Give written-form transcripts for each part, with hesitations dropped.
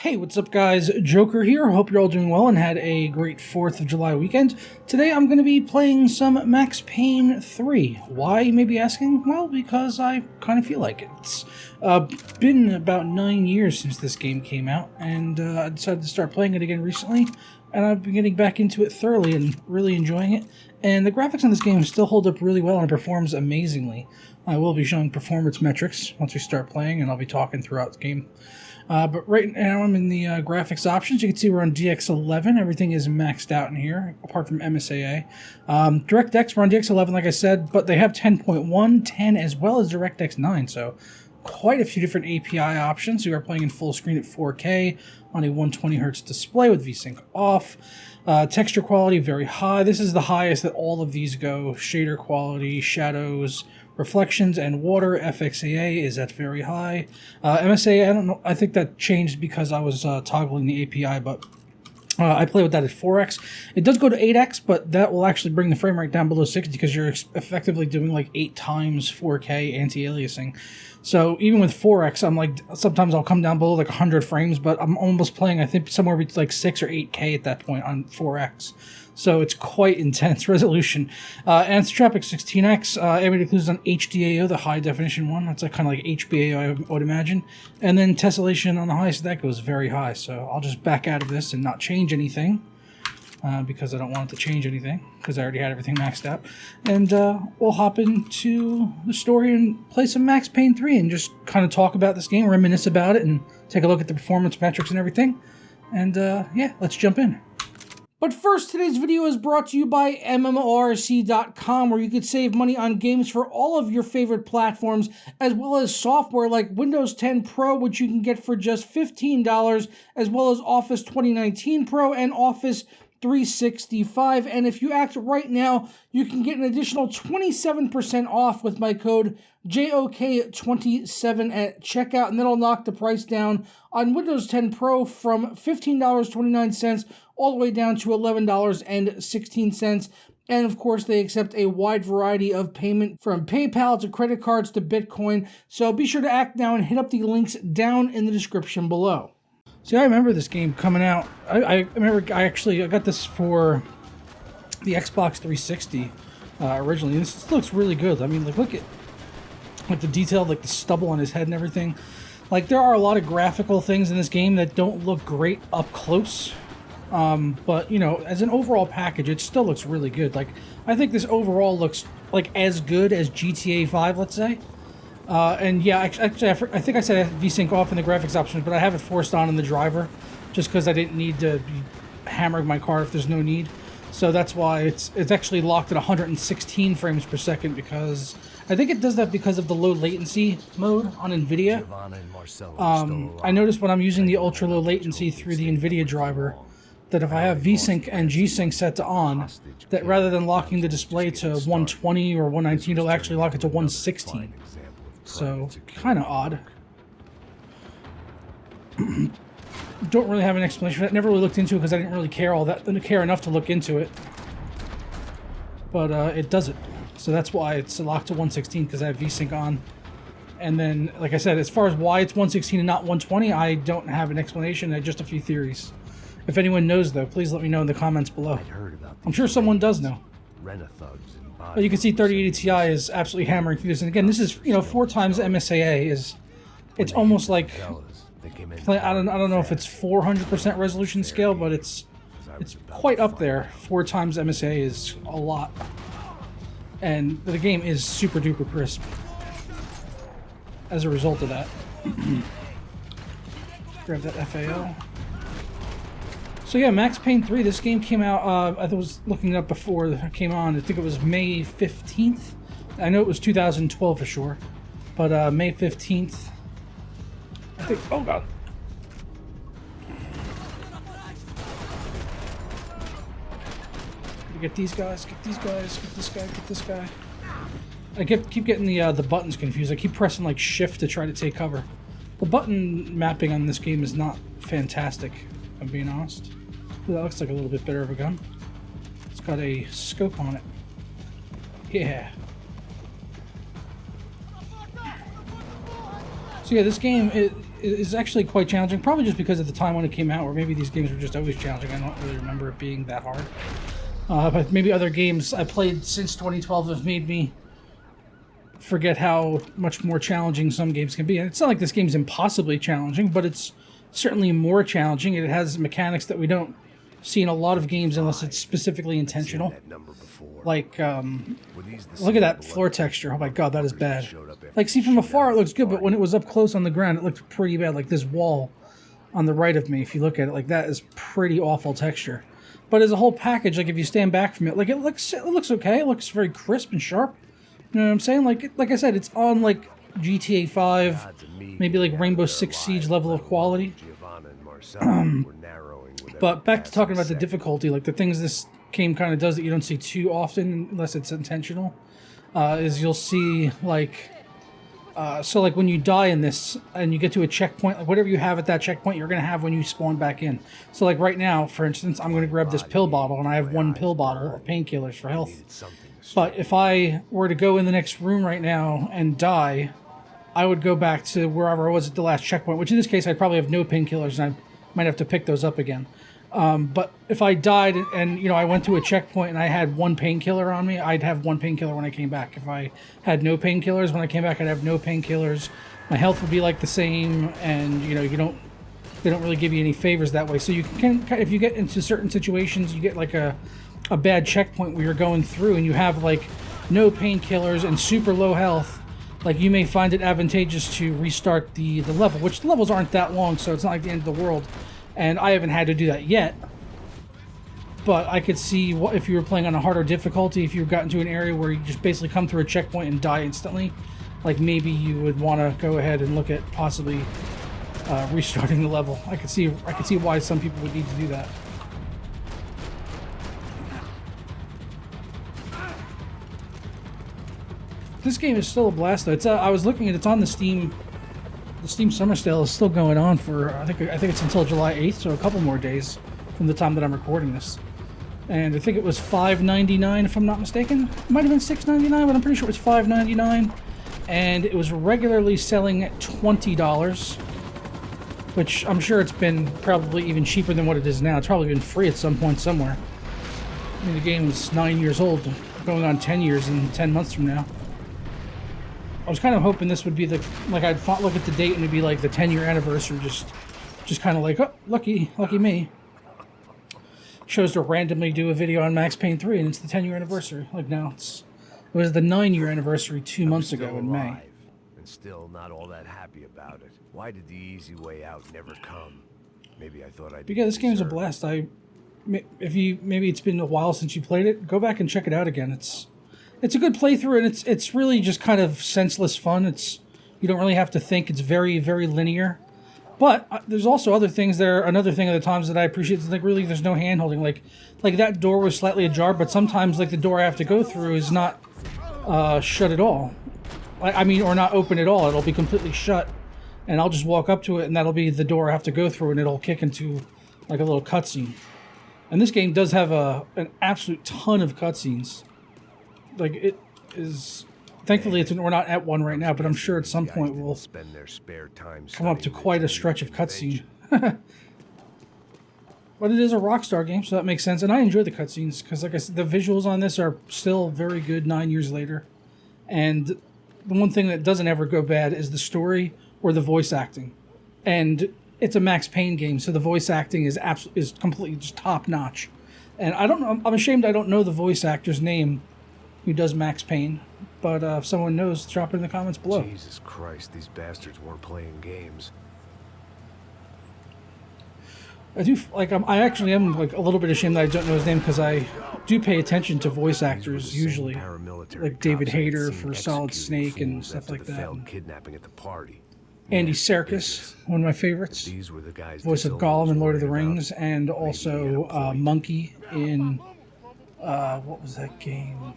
Hey, what's up guys? Joker here. Hope you're all doing well and had a great 4th of July weekend. Today I'm going to be playing some Max Payne 3. Why, you may be asking? Well, because I kind of feel like it. It's been about 9 years since this game came out, and I decided to start playing it again recently, and I've been getting back into it thoroughly and really enjoying it. And the graphics on this game still hold up really well and it performs amazingly. I will be showing performance metrics once we start playing, and I'll be talking throughout the game. But right now I'm in the graphics options. You can see we're on DX11. Everything is maxed out in here, apart from MSAA. DirectX, we're on DX11, like I said, but they have 10.1, 10, as well as DirectX 9, so quite a few different API options. We are playing in full screen at 4K on a 120Hz display with VSync off. Texture quality, very high. This is the highest that all of these go. Shader quality, shadows, reflections, and water. FXAA is at very high. MSAA, I don't know. I think that changed because I was toggling the API, but I play with that at 4x. It does go to 8x, but that will actually bring the frame rate down below 60 because you're effectively doing like 8 times 4K anti-aliasing. So even with 4x, I'm like, sometimes I'll come down below like 100 frames, but I'm almost playing, I think, somewhere between like 6 or 8K at that point on 4x. So it's quite intense resolution. Anisotropic 16x, ambient occlusion on HDAO, the high definition one. That's like kind of like HBAO, I would imagine. And then tessellation on the highest, that goes very high. So I'll just back out of this and not change anything. Because I don't want it to change anything, because I already had everything maxed out. And we'll hop into the story and play some Max Payne 3 and just kind of talk about this game, reminisce about it, and take a look at the performance metrics and everything. And yeah, let's jump in. But first, today's video is brought to you by MMORC.com, where you could save money on games for all of your favorite platforms, as well as software like Windows 10 Pro, which you can get for just $15, as well as Office 2019 Pro and Office 365. And if you act right now, you can get an additional 27% off with my code JOK27 at checkout, and that'll knock the price down on Windows 10 Pro from $15.29 all the way down to $11.16. And of course, they accept a wide variety of payment from PayPal to credit cards to Bitcoin. So be sure to act now and hit up the links down in the description below. See, I remember this game coming out. I remember I got this for the Xbox 360 originally. This looks really good. I mean, like, look at like the detail, like the stubble on his head and everything. Like, there are a lot of graphical things in this game that don't look great up close. But, you know, as an overall package, it still looks really good. Like, I think this overall looks like as good as GTA 5, let's say. And yeah, actually, I think I said I have VSync off in the graphics options, but I have it forced on in the driver, just because I didn't need to be hammering my car if there's no need. So that's why it's actually locked at 116 frames per second, because I think it does that because of the low latency mode on NVIDIA. I noticed when I'm using the ultra low latency through the NVIDIA driver, that if I have VSync and G-Sync set to on, that rather than locking the display to 120 or 119, it'll actually lock it to 116. So, kind of odd. Don't really have an explanation for that. Never really looked into it because I didn't really care enough to look into it. But it does it. So that's why it's locked to 116, because I have VSync on. And then, like I said, as far as why it's 116 and not 120, I don't have an explanation. I have just a few theories. If anyone knows, though, please let me know in the comments below. I'm sure someone does know. But you can see 3080 Ti is absolutely hammering through this. And again, this is, you know, 4 times MSAA. It's almost like, I don't know if it's 400% resolution scale, but it's quite up there. 4 times MSAA is a lot. And the game is super duper crisp as a result of that. Grab that FAO. So yeah, Max Payne 3, this game came out, I was looking it up before it came on. I think it was May 15th. I know it was 2012 for sure. But May 15th, I think, oh god. Get these guys, get these guys, get this guy, get this guy. I keep getting the buttons confused. I keep pressing like shift to try to take cover. The button mapping on this game is not fantastic, if I'm being honest. That looks like a little bit better of a gun. It's got a scope on it. Yeah. So yeah, this game, is actually quite challenging, probably just because of the time when it came out, or maybe these games were just always challenging. I don't really remember it being that hard. But maybe other games I played since 2012 have made me forget how much more challenging some games can be. And it's not like this game's impossibly challenging, but it's certainly more challenging. It has mechanics that we don't see in a lot of games unless it's specifically intentional. Like, look at that floor texture. Oh my god, that is bad. Like, see, from afar it looks good, but when it was up close on the ground, it looked pretty bad. Like this wall on the right of me, if you look at it, like that is pretty awful texture. But as a whole package, like if you stand back from it, like it looks okay. It looks very crisp and sharp. You know what I'm saying? Like I said, it's on like GTA 5, maybe like Rainbow Six Siege level of quality. But back to talking about the difficulty, like the things this game kind of does that you don't see too often unless it's intentional, is you'll see like, so like when you die in this and you get to a checkpoint, like whatever you have at that checkpoint, you're going to have when you spawn back in. So like right now, for instance, I'm going to grab this pill bottle and I have one pill bottle of painkillers for health. But if I were to go in the next room right now and die, I would go back to wherever I was at the last checkpoint, which in this case I'd probably have no painkillers and I might have to pick those up again. But if I died and, you know, I went to a checkpoint and I had one painkiller on me, I'd have one painkiller when I came back. If I had no painkillers when I came back, I'd have no painkillers. My health would be like the same, and, you know, they don't really give you any favors that way. So you can, if you get into certain situations, you get like a bad checkpoint where you're going through and you have like no painkillers and super low health, like you may find it advantageous to restart the level, which the levels aren't that long, so it's not like the end of the world. And I haven't had to do that yet, but I could see what if you were playing on a harder difficulty, if you got into an area where you just basically come through a checkpoint and die instantly, like maybe you would want to go ahead and look at possibly restarting the level. I could see why some people would need to do that. This game is still a blast, though. It's I was looking at it's on the Steam. The Steam Summer Sale is still going on for I think it's until July 8th, so a couple more days from the time that I'm recording this. And I think it was $5.99 if I'm not mistaken. It might have been $6.99, but I'm pretty sure it was $5.99. And it was regularly selling at $20, which I'm sure it's been probably even cheaper than what it is now. It's probably been free at some point somewhere. I mean, the game is 9 years old, going on 10 years in 10 months from now. I was kind of hoping this would be the, like I'd look at the date and it'd be like the 10-year anniversary, just kind of like, oh, lucky me. Chose to randomly do a video on Max Payne 3 and it's the 10-year anniversary. Like now it was the 9-year anniversary 2 months ago in May. And still not all that happy about it. Why did the easy way out never come? Maybe I thought I'd. But yeah, this game's a blast. Maybe it's been a while since you played it, go back and check it out again. It's a good playthrough, and it's really just kind of senseless fun. You don't really have to think. It's very, very linear. But there's also other things there. Another thing at the times that I appreciate is like really there's no hand holding. Like that door was slightly ajar, but sometimes like the door I have to go through is not shut at all. I mean, or not open at all. It'll be completely shut, and I'll just walk up to it, and that'll be the door I have to go through, and it'll kick into like a little cutscene. And this game does have an absolute ton of cutscenes. Like it is, thankfully we're not at one right now, but I'm sure at some point we'll come up to quite a stretch of cutscene. But it is a Rockstar game, so that makes sense. And I enjoy the cutscenes because, like I said, the visuals on this are still very good 9 years later. And the one thing that doesn't ever go bad is the story or the voice acting. And it's a Max Payne game, so the voice acting is completely just top notch. And I don't know, I'm ashamed I don't know the voice actor's name who does Max Payne, but if someone knows, drop it in the comments below. Jesus Christ, these bastards weren't playing games. I actually am like a little bit ashamed that I don't know his name because I do pay attention to voice actors usually, like David Hayter for Solid Snake and stuff like that. Kidnapping at the party. Andy Serkis, one of my favorites, voice of Gollum in Lord of the Rings, and also Monkey in what was that game?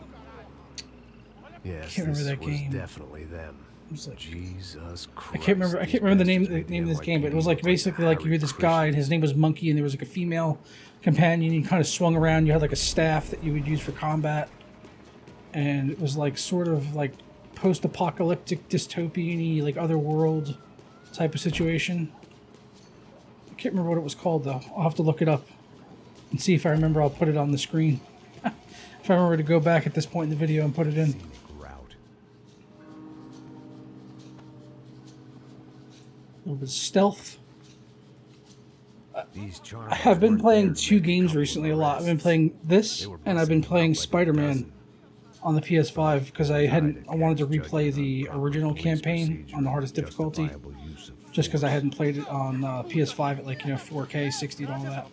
Yes, I can't remember that game. Definitely them. Like, Jesus Christ. I can't remember the name of this game, but it was like basically like you're this guy and his name was Monkey and there was like a female companion. You kind of swung around. You had like a staff that you would use for combat, and it was like sort of like post-apocalyptic dystopian-y, like otherworld type of situation. I can't remember what it was called though. I'll have to look it up and see if I remember. I'll put it on the screen. If I remember to go back at this point in the video and put it in. Scenic route. A little bit of stealth. These I have been weren't playing there to two make a games couple recently a of lot. I've been arrests. playing this, They were and I've been busting playing up like a Spider-Man dozen. on the PS5 because I wanted to Judging replay on the proper original police campaign procedure on the hardest and difficulty, justifiable use of just because I force. hadn't played it on PS5 at 4K, 60 and all that.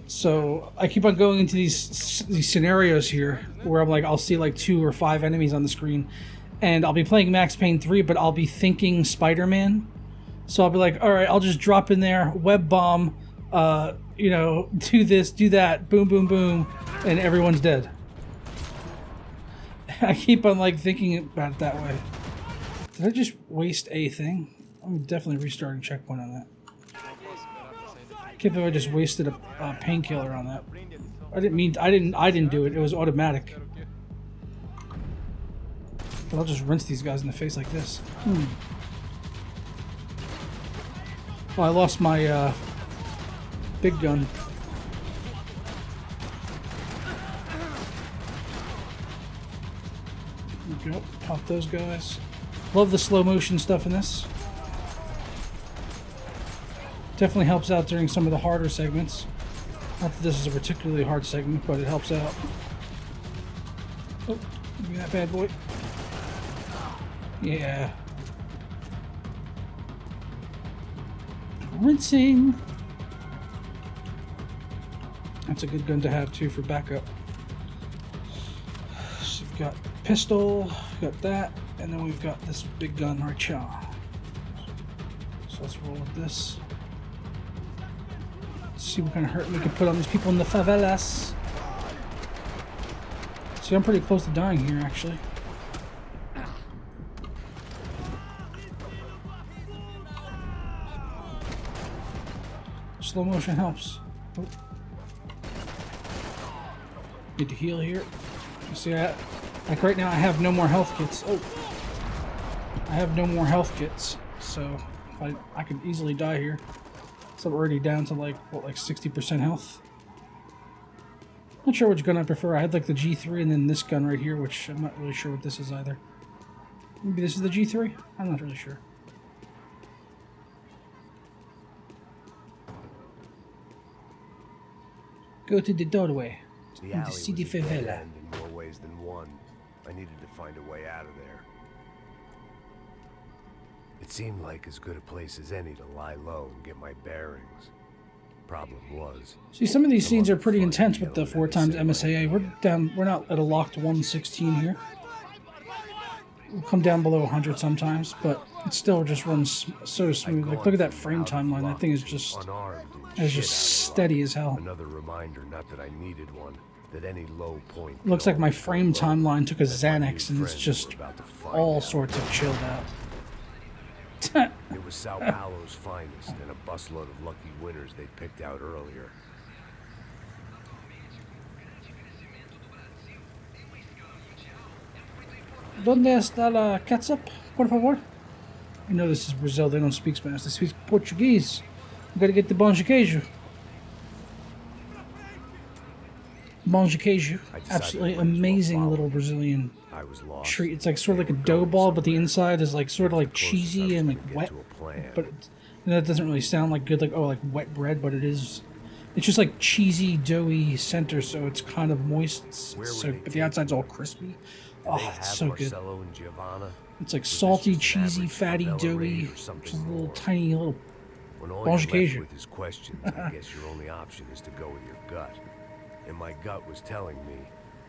So I keep on going into these scenarios here where I'm like, I'll see like 2 or 5 enemies on the screen, and I'll be playing Max Payne 3, but I'll be thinking Spider-Man. So I'll be like, all right, I'll just drop in there, web bomb, do this, do that, boom, boom, boom, and everyone's dead. I keep on like thinking about it that way. Did I just waste a thing? I'm definitely restarting checkpoint on that. I can't believe I just wasted a painkiller on that. I didn't do it. It was automatic. But I'll just rinse these guys in the face like this. Oh, I lost my big gun. There we go. Pop those guys. Love the slow motion stuff in this. Definitely helps out during some of the harder segments. Not that this is a particularly hard segment, but it helps out. Oh, give me that bad boy. Yeah. Rinsing. That's a good gun to have too for backup. So we've got pistol, got that, and then we've got this big gun right here. So let's roll with this. Let's see what kind of hurt we can put on these people in the favelas. See, I'm pretty close to dying here, actually. Slow motion helps. Oh. Need to heal here. You see that? Like right now I have no more health kits. Oh. I have no more health kits. So if I could easily die here. So I'm already down to like 60% health. Not sure which gun I prefer. I had like the G3 and then this gun right here, which I'm not really sure what this is either. Maybe this is the G3? I'm not really sure. Go to the doorway. The And alley see was the a dead favela. end in more ways than one. I needed to find a way out of there. It seemed like as good a place as any to lie low and get my bearings. Problem was, See, some of these scenes are pretty intense with the 4x MSAA. We're not at a locked 116 here. We'll come down below 100 sometimes, but it still just runs so smooth. Like, look at that frame timeline. That thing is just steady as hell. Another reminder, not that I needed one, that any low point. Looks like my frame timeline timeline took a Xanax and it's just all sorts of chilled out. It was Sao Paulo's finest and a busload of lucky winners they picked out earlier. ¿Dónde está la ketchup, por favor? You know this is Brazil. They don't speak Spanish. They speak Portuguese. We gotta get the bom de queijo. Bom de queijo. Absolutely amazing little Brazilian I was lost. treat. It's like sort of like a dough ball, but the inside is like sort of like cheesy and like wet. But that doesn't really sound like good, like wet bread. But it is. It's just like cheesy, doughy center, so it's kind of moist. So, but the outside's all crispy. Oh, it's so good. It's like salty, cheesy, fatty, doughy, just a little tiny little bom de queijo. With his questions, I guess your only option is to go with your gut. And my gut was telling me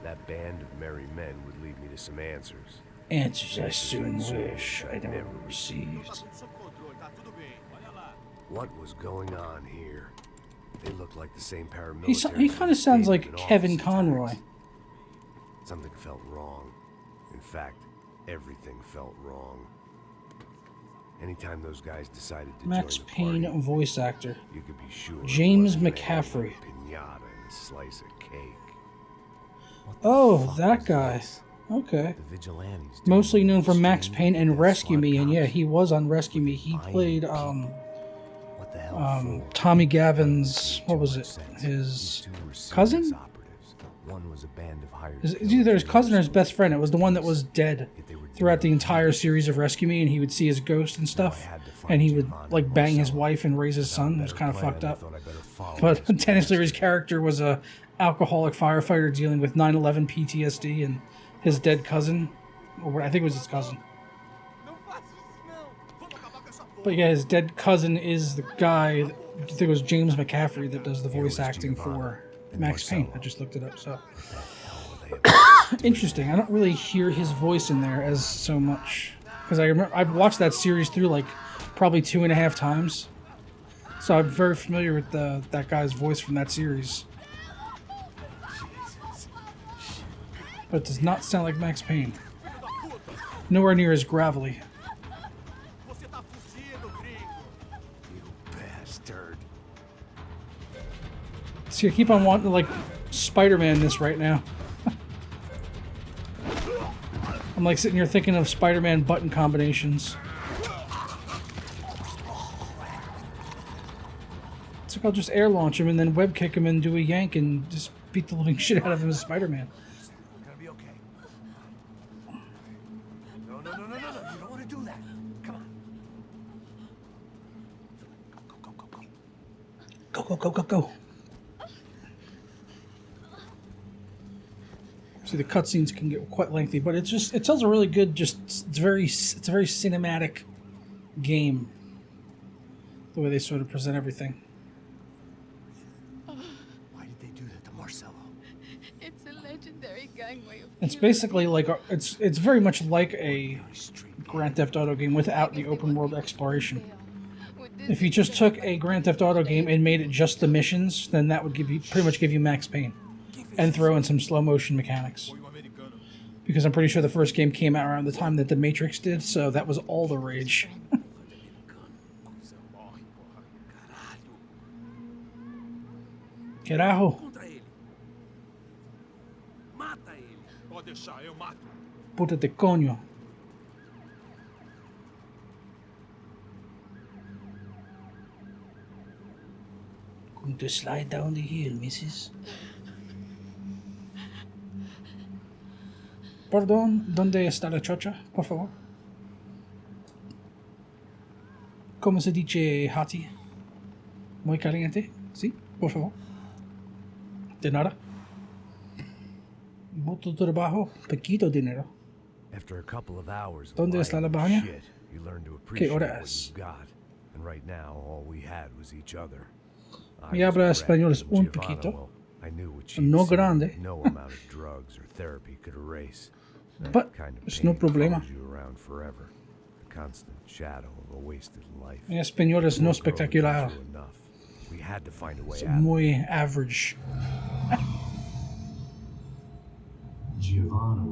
that band of merry men would lead me to some answers. Answers I soon wish I never received. What was going on here? They looked like the same paramilitaries. He kind of sounds like in Kevin office Conroy. attacks. Something felt wrong. In fact, everything felt wrong. Anytime those guys decided to Max join the Payne party, voice actor. you could be sure. James it wasn't McCaffrey. a pinata and a slice of cake. Oh, that guy. Okay. The vigilantes. Mostly known from Max Payne and Rescue Me, and yeah, he was on Rescue Me. He played What the hell Tommy Gavin's, what was it? His cousin? One was a band of hired. It's either his cousin or his best friend. It was the one that was dead throughout the entire series of Rescue Me, and he would see his ghost and stuff, and he would like bang his wife and raise his son. It was kind of fucked up. But Dennis Leary's character was a alcoholic firefighter dealing with 9/11 PTSD, and his dead cousin, or I think it was his cousin. But yeah, his dead cousin is the guy, I think it was James McCaffrey, that does the voice acting for Max Payne. I just looked it up, so. Interesting. I don't really hear his voice in there as so much. Because I remember, I've watched that series through like probably 2.5 times. So I'm very familiar with that guy's voice from that series. But it does not sound like Max Payne. Nowhere near as gravelly. See, I keep on wanting to, like, Spider-Man this right now. I'm, like, sitting here thinking of Spider-Man button combinations. It's like I'll just air launch him and then web kick him and do a yank and just beat the living shit out of him as Spider-Man. Gonna be okay. No. You don't want to do that. Come on. Go. See, the cutscenes can get quite lengthy, but it tells a really good, it's a very cinematic game. The way they sort of present everything. Why did they do that to Marcelo? It's a legendary gangway of It's basically like it's very much like a Grand Theft Auto game without the open world exploration. If you just took a Grand Theft Auto game and made it just the missions, then that would pretty much give you Max Payne. And throw in some slow motion mechanics. Because I'm pretty sure the first game came out around the time that The Matrix did, so that was all the rage. Carajo. Puta de coño. Going to slide down the hill, missus. Perdón, ¿dónde está la chocha, por favor? ¿Cómo se dice hati? Muy caliente? Sí, por favor. De nada. Mucho trabajo, poquito dinero. After a couple of hours of ¿Dónde está la lying baña? shit, you learn to appreciate ¿Qué what horas? you've got. And right now, all we had was each other. Mi habla español es un poquito. I knew what she No grande. no amount of drugs or therapy could erase. That But kind of it's no pain problema. follows you around forever. The constant shadow of a wasted life. Mi español es no We'll grow espectacular. into enough. We had to find a way Es out. muy average.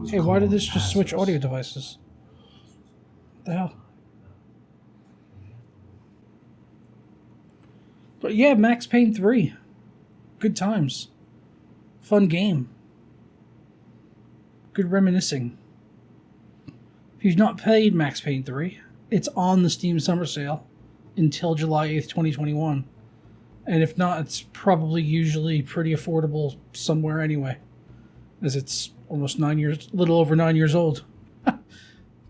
Hey, why did this just switch audio devices? What the hell? But yeah, Max Payne 3. Good times. Fun game. Good reminiscing. If you've not played Max Payne 3, it's on the Steam Summer Sale until July 8th, 2021. And if not, it's probably usually pretty affordable somewhere anyway, as it's almost a little over 9 years old.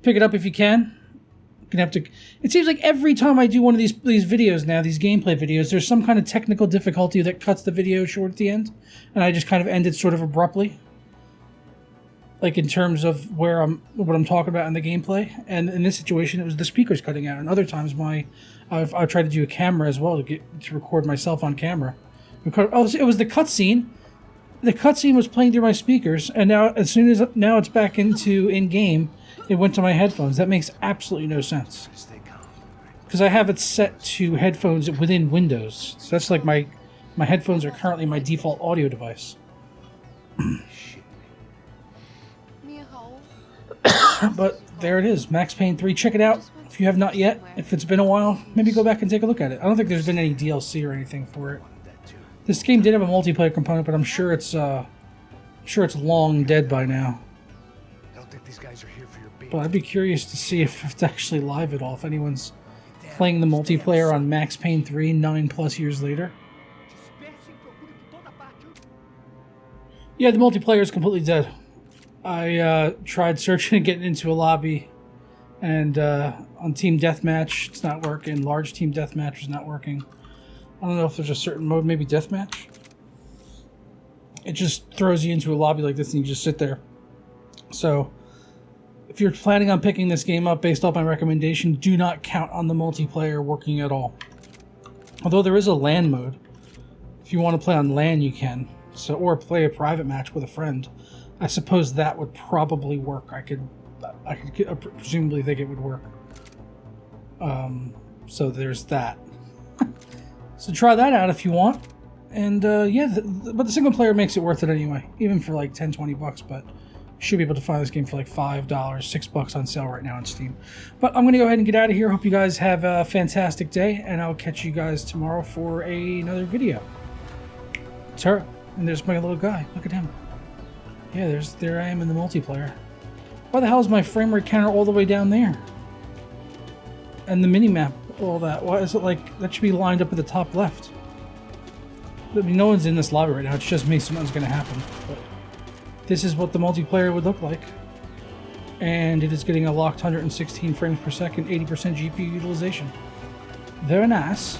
Pick it up if you can. You're gonna have to. It seems like every time I do one of these videos now, these gameplay videos, there's some kind of technical difficulty that cuts the video short at the end, and I just kind of end it sort of abruptly. Like in terms of what I'm talking about in the gameplay, and in this situation, it was the speakers cutting out. And other times, I've tried to do a camera as well to record myself on camera. It was the cutscene. The cutscene was playing through my speakers, and now now it's back into in game. It went to my headphones. That makes absolutely no sense. Because I have it set to headphones within Windows. So that's like my headphones are currently my default audio device. But there it is, Max Payne 3. Check it out if you have not yet. If it's been a while, maybe go back and take a look at it. I don't think there's been any DLC or anything for it. This game did have a multiplayer component, but I'm sure it's long dead by now. These guys are here for your baby. But I'd be curious to see if it's actually live at all, if anyone's playing the multiplayer on Max Payne 3 9+ years later. Yeah, the multiplayer is completely dead. I tried searching and getting into a lobby, and on Team Deathmatch, it's not working. Large Team Deathmatch is not working. I don't know if there's a certain mode, maybe Deathmatch. It just throws you into a lobby like this and you just sit there. So, if you're planning on picking this game up based off my recommendation, do not count on the multiplayer working at all. Although there is a LAN mode. If you want to play on LAN, you can. So, or play a private match with a friend. I suppose that would probably work. I could presumably think it would work. So there's that. So try that out if you want. And yeah, but the single player makes it worth it anyway, even for like $10-20. But you should be able to find this game for like $5, $6 on sale right now on Steam. But I'm gonna go ahead and get out of here. Hope you guys have a fantastic day, and I'll catch you guys tomorrow for another video. It's her, and there's my little guy. Look at him. Yeah, there I am in the multiplayer. Why the hell is my frame rate counter all the way down there? And the mini-map, all that. Why is it like, that should be lined up at the top left? I mean, no one's in this lobby right now, it's just me, so nothing's gonna happen. But this is what the multiplayer would look like. And it is getting a locked 116 frames per second, 80% GPU utilization. Very nice.